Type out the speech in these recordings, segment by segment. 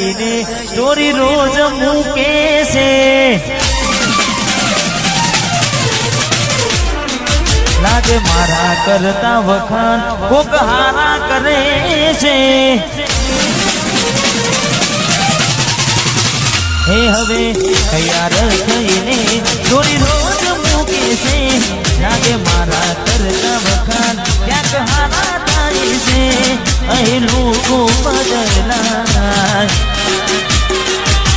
થઈને સ્ટોરી રોજ મૂકે છે લાગે મારા કરતા વખાણ કોક હારા કરે છે હે હવે તૈયાર થઈને સ્ટોરી રોજ મૂકે છે લાગે મારા કરતા વખાણ ક્યાંક હારા થાય છે અહીં લોકો બદલાય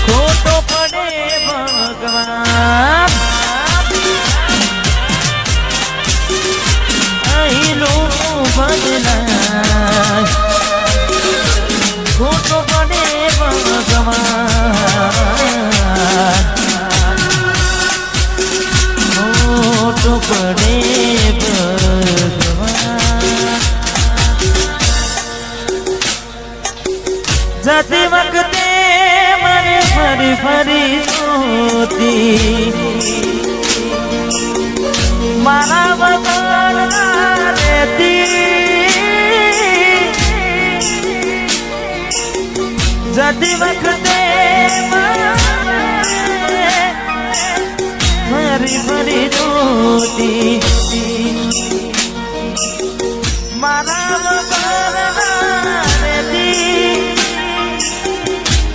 ખોટો પડે ભગવાન અહીં લોકો બદલાય ખોટો પડે ભગવાન ખોટો પડે જતી વખતે મને ફરી ફરી જોતી મારા વગર ના રહેતી જતી વખતે ફરી ફરી જોતી મારા વગર ના રહેતી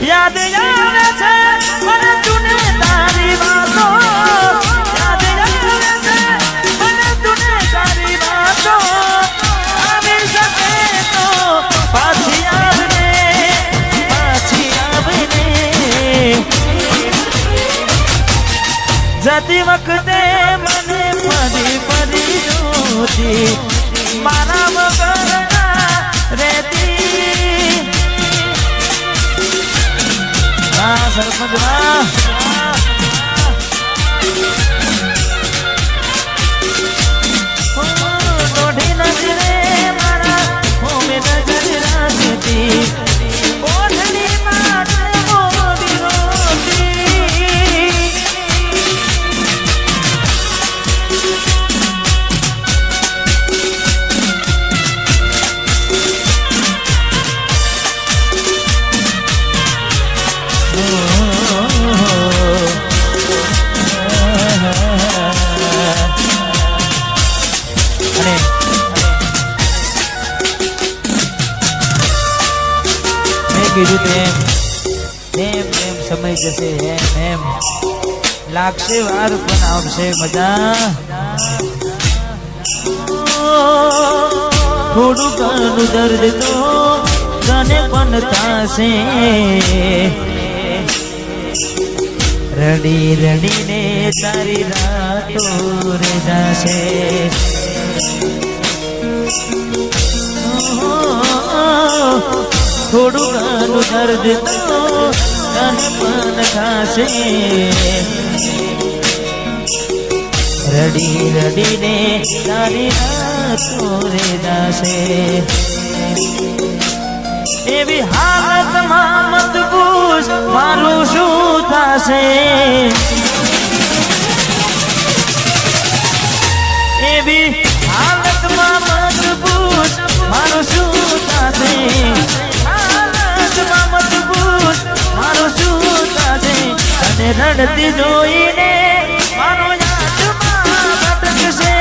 યાદ આવે છે મને તુને તારી વાતો યાદ આવે છે મને તુને તારી વાતો આવી શકે તો પાછી આવને જતી વખતે મને ફરી ફરી જોતી મારા વગર ના રહેતી સરપંચ દોઢી નજરે મારા હોમે નજર રાખતી ઓઢણી માટે મોડી રોતી કીધું તેમ સમય જશે એમ લાગશે વાર પણ આવશે મજા થોડું ઘણું દર્દ તો તને પણ થશે રડી રડીને તારી રાતો રે જશે થોડું ઘણું દર્દ તો તને પણ થશે રડી રડીને તારી રાતો રે જશે એવી હાલતમાં મત પૂછ મારું શું થશે એવી હાલતમાં મત પૂછ મારું શું થશે મારું શું થશે તને રડતી જોઈને મારો યાદમાં ભટકશે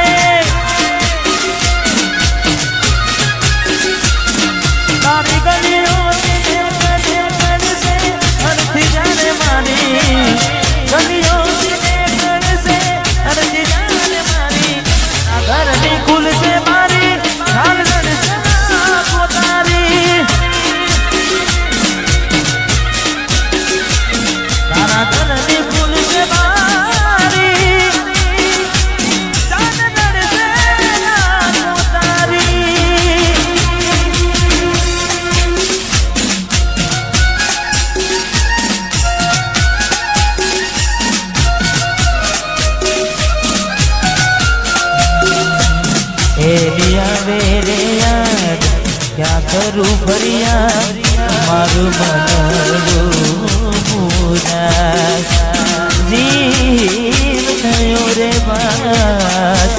તારી ગલીઓ કરશે અરથી જાને મારી ગલીઓ કરશે અરથી જાને મારી આ ઘરની ખુલશે મારી હાલ લડશે પોતારી તારા ઘરની ખુલશે મારી જાન લડશે પોતારી रे यार क्या करूं फरियाद मारू जीव थयो रे बात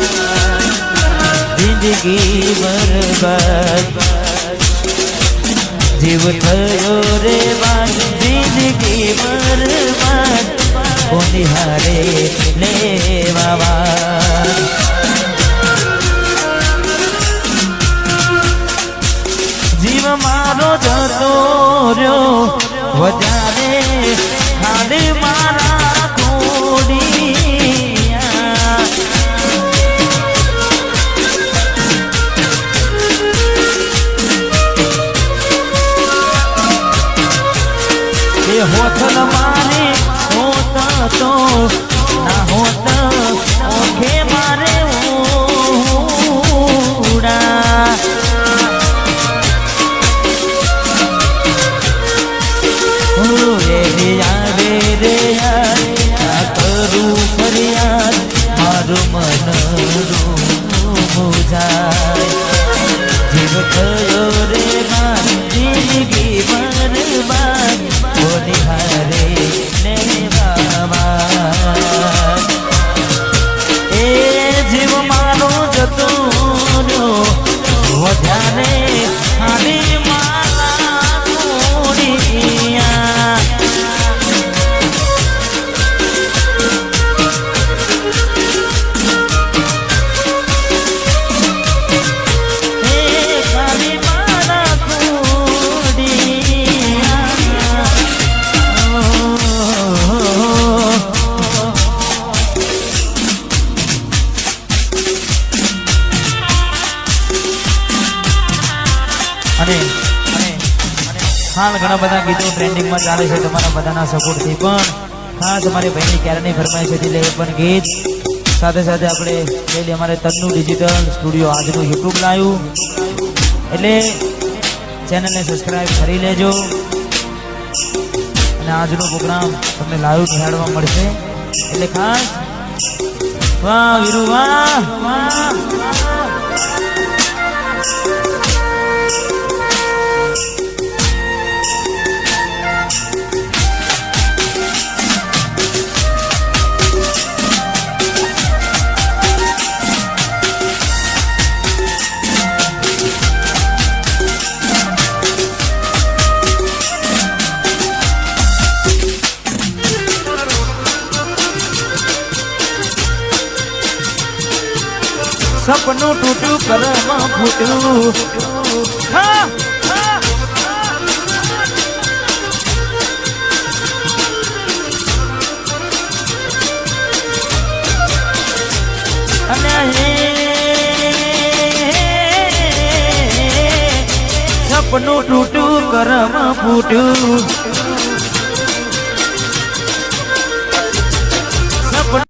जिंदगी बर्बाद जीव थयो रे बात જિંદગી બરબાદ કોની હારે લેવા જીવ મારો જતો રહ્યો વધારે ખાલી મારા ખોડિયા એ હોઠલ મારે હોત તો ના હોત ઓખે મારે ઉડા કરું ફરિયાદ મારું મન જાય જીવ થયો રે માર જિંદગી બરબાદ કોની હારે લેવા એ જીવ મારો જતો વધારે ખાલી મારા કોડિયા હાલ ઘણા બધા ગીતો ટ્રેન્ડિંગમાં ચાલે છે તમારા બધાના સપોર્ટથી પણ ખાસ અમારી ભાઈની ક્યારેની ફરમાઈશ હતી એટલે એ પણ ગીત સાથે સાથે આપણે લઈ અમારે તન્નુ ડિજિટલ સ્ટુડિયો આજનું યુટ્યુબ લાવ્યું એટલે ચેનલને સબસ્ક્રાઈબ કરી લેજો અને આજનો પ્રોગ્રામ તમને લાઈવ નિહાળવા મળશે એટલે ખાસ વાહ વીરુ વાહ વાહ સપનું તૂટ્યું કરમાં ફૂટ્યું અને સપનું તૂટ્યું કરમાં ફૂટ્યું